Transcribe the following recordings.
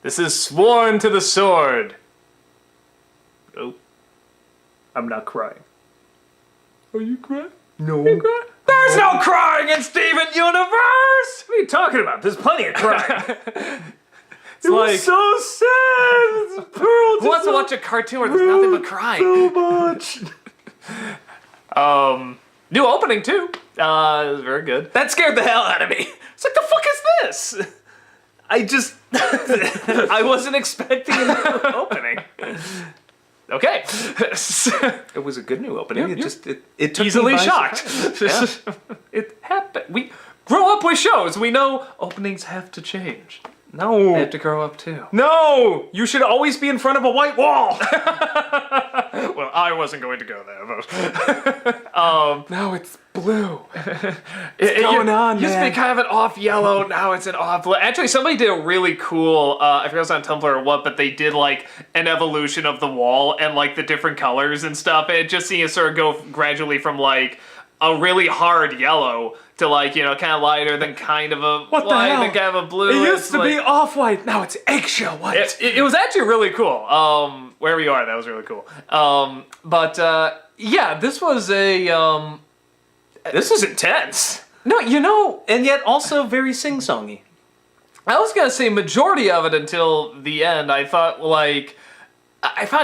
This is sworn to the sword. Oh, I'm not crying. Are you crying? No. You crying? There's no crying in Steven Universe! What are you talking about? There's plenty of crying. It's like, so sad. Pearl who wants to watch a cartoon where there's nothing but crying? so much. New opening too. It was very good. That scared the hell out of me. It's like, the fuck is this? I just, I wasn't expecting a new opening. Okay. It was a good new opening. Yep, It took Easily me by shocked. surprise. It happened. We grow up with shows. We know openings have to change. They No. have to grow up too. No! You should always be in front of a white wall. Well, I wasn't going to go there, but No, it's blue. What's going on, Used to man? be kind of an off yellow, now it's an off blue. Actually, somebody did a really cool, I forget if it was on Tumblr or what, but they did like an evolution of the wall and like the different colors and stuff. And it just seems to sort of go gradually from like a really hard yellow to like, you know, kind of lighter than kind of a What the light, hell? then kind of a blue. It used It's to like- be off-white. Now it's eggshell white. it was actually really cool. Wherever you are, that was really cool. Yeah, this was a This is intense. no, you know, And yet also very sing-songy. I was gonna say majority of it until the end. I found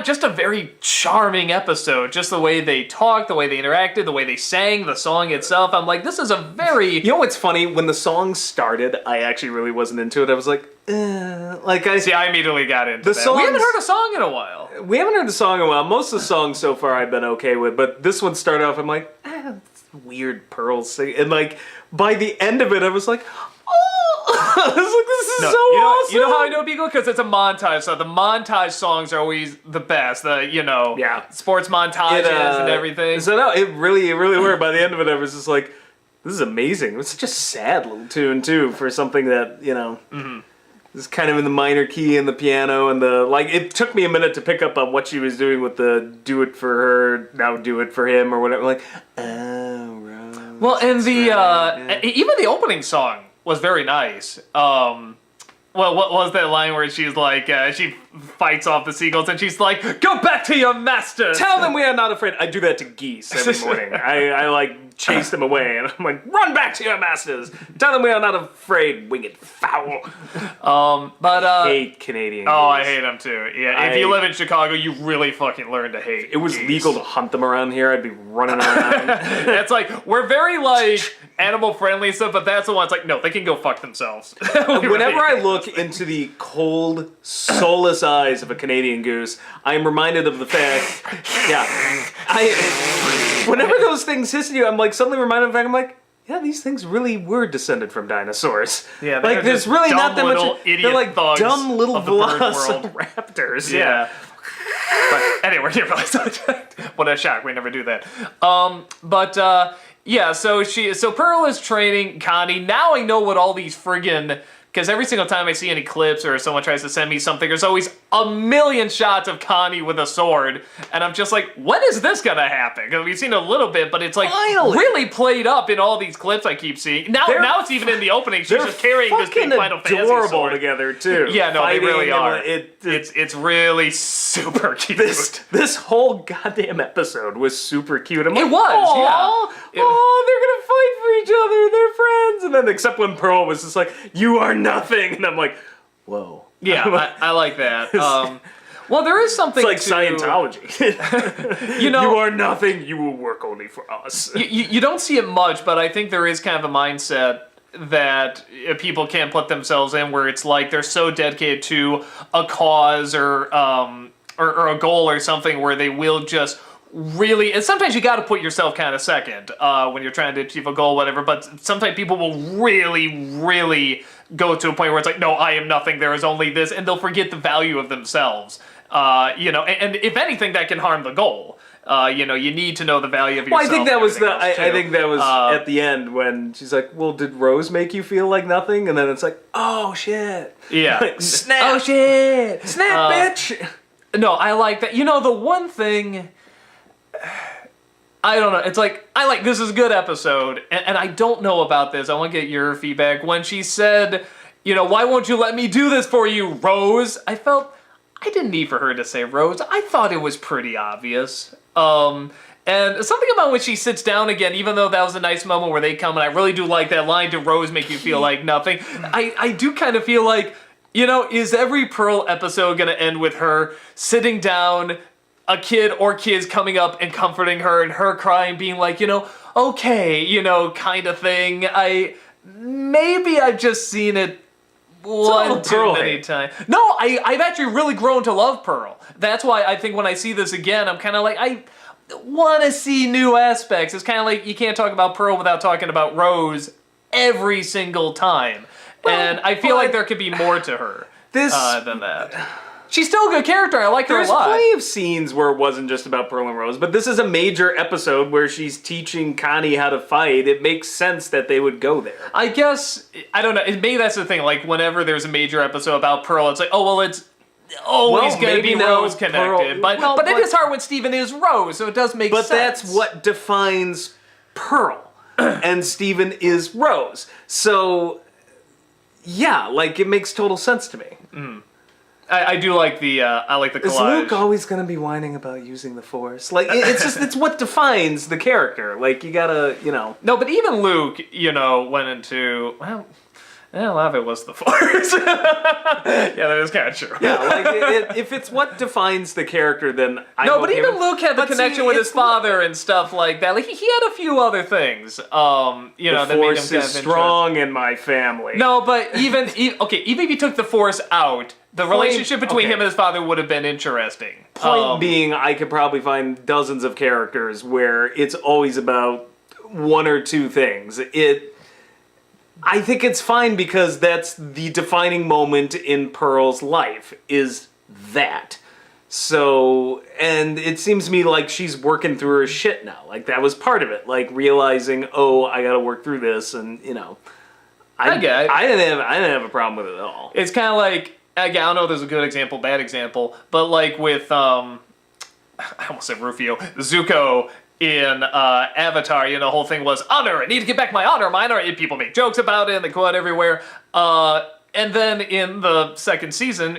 just a very charming episode. Just the way they talked, the way they interacted, the way they sang, the song itself. I'm like, this is a very You know what's funny? When the song started, I actually really wasn't into it. I was like, like I See, I immediately got into The that. We haven't songs- heard a song in a while. We haven't heard the song in a while. Most of the songs so far I've been okay with, but this one started off, I'm like, it's weird Pearl singing. And like, by the end of it, I was like, oh! I was like, this is so awesome! You know how I know Beagle? Because it's a montage, so the montage songs are always the best. Yeah. Sports montages and everything. So no, it really worked. By the end of it, I was just like, this is amazing. It was such a sad little tune, too, for something that, you know, is kind of in the minor key and the piano and the, like, it took me a minute to pick up on what she was doing with the do it for her, now do it for him, or whatever. Like, oh, right. Well, and the right, yeah. even the opening song was very nice. Well, what was that line where she's like, she fights off the seagulls and she's like, "Go back to your masters." Tell them we are not afraid. I do that to geese every morning. I like chase them away and I'm like, run back to your masters. Tell them we are not afraid, winged fowl. But Hate Canadian oh, I geese. hate them too. Yeah, if you live in Chicago, you really fucking learn to hate. It was geese. legal to hunt them around here. I'd be running around. It's like we're very like animal friendly stuff, but that's the one. It's like no, they can go fuck themselves. Whenever I look into the cold, soulless eyes of a Canadian goose, I am reminded of the fact. Yeah, whenever those things hiss at you, I'm like suddenly reminded of the fact. I'm like, yeah, these things really were descended from dinosaurs. Yeah, they're like there's just really dumb not that little much. idiot They're like thugs dumb little of the bird world. velociraptors. Yeah. But anyway, we're here for subject. What a shock! We never do that. Yeah. So Pearl is training Connie. Now I know what all these friggin'. Because every single time I see any clips or someone tries to send me something, there's always a million shots of Connie with a sword. And I'm just like, when is this going to happen? Because we've seen a little bit, but it's like Finally. really played up in all these clips I keep seeing. Now it's even in the opening. She's They're just carrying this big fucking Final Fantasy adorable sword. together too. Yeah, no, they Fighting really and are. It's It's really super cute. this whole goddamn episode was super cute. I'm It like, was, "Aw, yeah. Oh, they're gonna fight for each other. They're friends. And then, except when Pearl was just like, "You are nothing," and I'm like, "Whoa." Yeah, I like that. Well, there is something It's like to, Scientology. You know, you are nothing. You will work only for us. you don't see it much, but I think there is kind of a mindset that people can put themselves in where it's like they're so dedicated to a cause or a goal or something where they will just really, and sometimes you got to put yourself kind of second when you're trying to achieve a goal, whatever, but sometimes people will really go to a point where it's like, no, I am nothing, there is only this, and they'll forget the value of themselves. And if anything, that can harm the goal. You need to know the value of yourself. Well, I think that was I too. think that was at the end when she's like, "Well, did Rose make you feel like nothing?" And then it's like, "Oh shit!" Yeah. Like, snap! Oh shit! Snap, bitch! No, I like that. The one thing, I don't know. It's like this is a good episode, and I don't know about this. I want to get your feedback. When she said, why won't you let me do this for you, Rose? I felt I didn't need for her to say Rose. I thought it was pretty obvious. And something about when she sits down again, even though that was a nice moment where they come, and I really do like that line, "Did Rose make you feel like nothing?" I do kind of feel like, is every Pearl episode going to end with her sitting down, a kid or kids coming up and comforting her, and her crying, being like, okay, kind of thing. Maybe I've just seen it one too many times. No, I've actually really grown to love Pearl. That's why I think when I see this again, I'm kind of like, I want to see new aspects. It's kind of like you can't talk about Pearl without talking about Rose every single time. And I feel like there could be more to her than that. She's still a good character. I like her a lot. There's plenty of scenes where it wasn't just about Pearl and Rose, but this is a major episode where she's teaching Connie how to fight. It makes sense that they would go there. I guess, I don't know, maybe that's the thing, like whenever there's a major episode about Pearl, it's like, oh, well, it's always going to be Rose connected. But it is hard when Steven is Rose, so it does make sense. But that's what defines Pearl, and Steven is Rose. So, yeah, like, it makes total sense to me. Mm. I do like the collage. Is Luke always going to be whining about using the Force? Like, it's what defines the character. Like, you gotta, No, but even Luke, went into, well, a lot of it was the Force. Yeah, that is kind of true. Yeah, like, if it's what defines the character, then but even Luke had the connection with his father and stuff like that. Like, he had a few other things, the that made him Force kind of is strong in my family. No, but even if you took the Force out, the relationship between him and his father would have been interesting. Point being, I could probably find dozens of characters where it's always about one or two things. I think it's fine because that's the defining moment in Pearl's life, is that. So, and it seems to me like she's working through her shit now. Like, that was part of it. Like, realizing, I gotta work through this, and, I didn't have a problem with it at all. It's kind of like, again, I don't know if there's a good example, bad example, but like with, I almost said Rufio, Zuko in Avatar, the whole thing was, honor, I need to get back my honor, and people make jokes about it, and they go out everywhere, and then in the second season,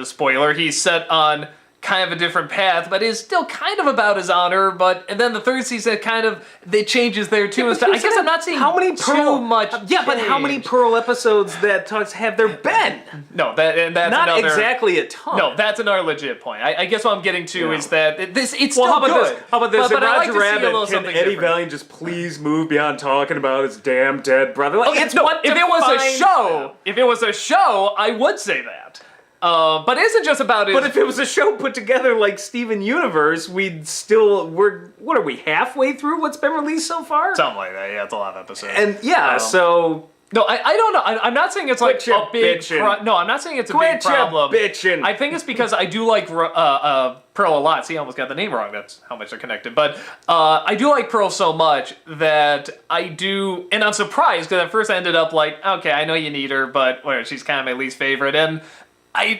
spoiler, he's set on kind of a different path, but is still kind of about his honor, and then the third season it changes there too. Yeah, and stuff. I guess I'm not seeing too much Yeah, but how many Pearl episodes that talks have there been? No, that's not another, exactly a ton. No, that's another legit point. I guess what I'm getting to is that it's still how about good. This? How about this? But in I like Roger to see a Rabbit, little can something Eddie different. Valiant just please move beyond talking about his damn dead brother? Like, If it was a show, I would say that. But it isn't just about it. But if it was a show put together like Steven Universe, what are we, halfway through what's been released so far? Something like that, yeah, it's a lot of episodes. And so... No, I don't know. I'm not saying it's like a big... No, I'm not saying it's a big problem. Bitchin'. I think it's because I do like Pearl a lot. See, I almost got the name wrong. That's how much they're connected. But I do like Pearl so much that I do... And I'm surprised, because at first I ended up like, okay, I know you need her, but she's kind of my least favorite. And...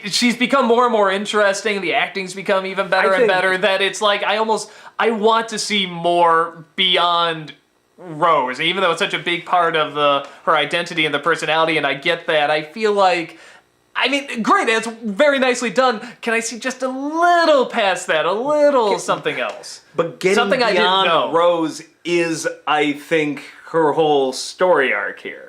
she's become more and more interesting. The acting's become even better and better. That it's like I want to see more beyond Rose, and even though it's such a big part of her identity and the personality, and I get that. I feel like, great. It's very nicely done. Can I see just a little past that, a little something else? But getting something beyond Rose is, I think, her whole story arc here.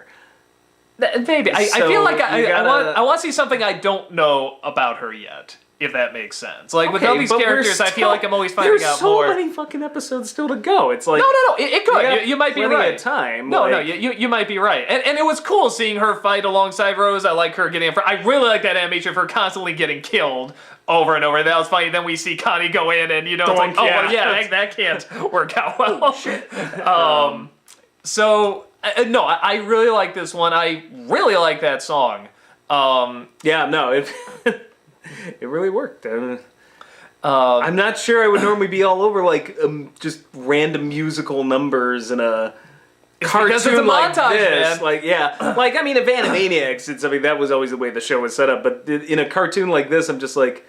Maybe. I feel like I want to see something I don't know about her yet, if that makes sense. Like, with all these characters, I feel like I'm always finding out more. There's so many fucking episodes still to go. It's like... No, it could. You might be right. Of time. No, you might be right. And it was cool seeing her fight alongside Rose. I like her getting... I really like that animation of her constantly getting killed over and over. That was funny. Then we see Connie go in and, it's like, that can't work out well. Oh, shit. So... no, I really like this one. I really like that song. It really worked. I'm not sure I would normally be all over like just random musical numbers in a cartoon it's a like montage, this. man. Like, yeah, like at Animaniacs, that was always the way the show was set up. But in a cartoon like this, I'm just like,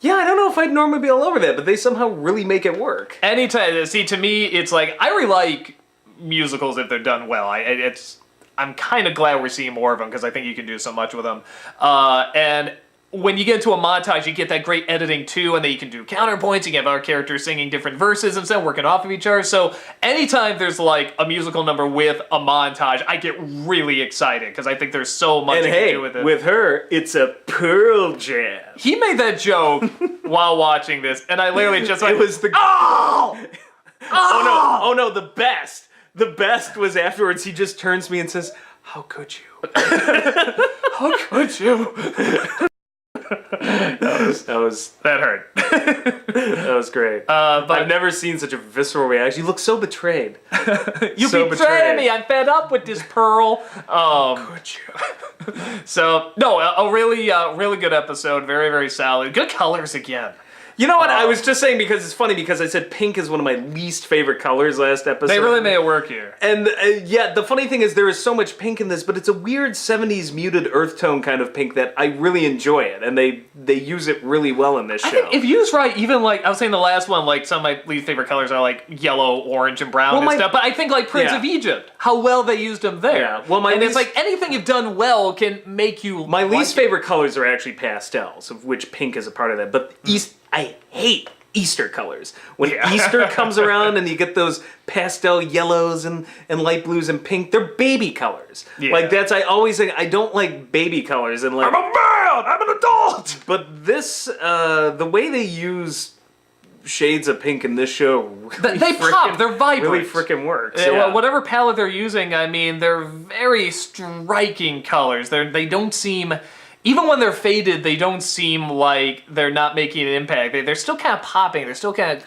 yeah, I don't know if I'd normally be all over that, but they somehow really make it work. Anytime, see, to me, it's like I really like musicals if they're done well. I I'm kind of glad we're seeing more of them because I think you can do so much with them. And when you get into a montage, you get that great editing too, and then you can do counterpoints. You can have our characters singing different verses and stuff, working off of each other. So anytime there's like a musical number with a montage, I get really excited because I think there's so much you can do with it. With her, it's a Pearl Jam. He made that joke while watching this, and I literally just like, It was the oh! oh no, the best. The best was afterwards. He just turns to me and says, "How could you? How could you? That hurt. That was great. But I've never seen such a visceral reaction. You look so betrayed. You so betrayed me. I'm fed up with this Pearl. Could you? So no, a really good episode. Very, very solid. Good colors again. You know what? I was just saying because it's funny because I said pink is one of my least favorite colors last episode. They really made it work here. And yeah, the funny thing is there is so much pink in this, but it's a weird 70s muted earth tone kind of pink that I really enjoy it, and they use it really well in this show. I think if used right, even like I was saying the last one, like some of my least favorite colors are like yellow, orange, and brown and stuff. But I think like Prince of Egypt, how well they used them there. Yeah. Well, it's like anything you've done well can make you. My least favorite colors are actually pastels, of which pink is a part of that. But I hate Easter colors. When Easter comes around and you get those pastel yellows and light blues and pink, they're baby colors. Yeah. Like I always think I don't like baby colors and like I'm a man, I'm an adult. But this the way they use shades of pink in this show really they pop, they're vibrant. Really freaking works. Yeah. Whatever palette they're using, I mean, they're very striking colors. They don't seem, even when they're faded, they don't seem like they're not making an impact. They're still kind of popping. They're still kind of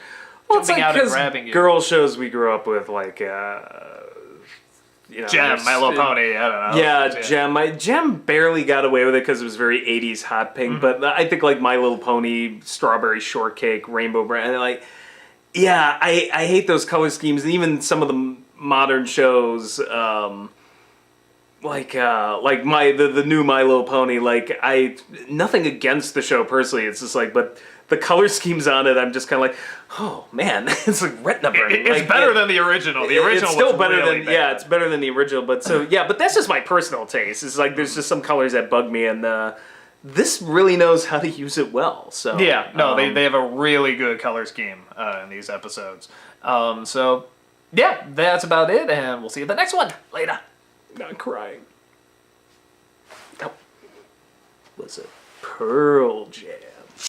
jumping out and grabbing you. Girl shows we grew up with, like, Gem, My Little Pony, I don't know. Yeah, Gem barely got away with it because it was very 80s hot pink, but I think, like, My Little Pony, Strawberry Shortcake, Rainbow Brand, like, yeah, I hate those color schemes, and even some of the modern shows, like the new My Little Pony, like nothing against the show personally. It's just like, but the color schemes on it, I'm just kind of like, oh man, it's like retina burning. It's better than the original. The original it's still was better really than bad. it's better than the original. But but that's just my personal taste. It's like there's just some colors that bug me, and this really knows how to use it well. So yeah, no, they have a really good color scheme in these episodes. So yeah, that's about it, and we'll see you in the next one later. Not crying. Oh. Was it Pearl Jam?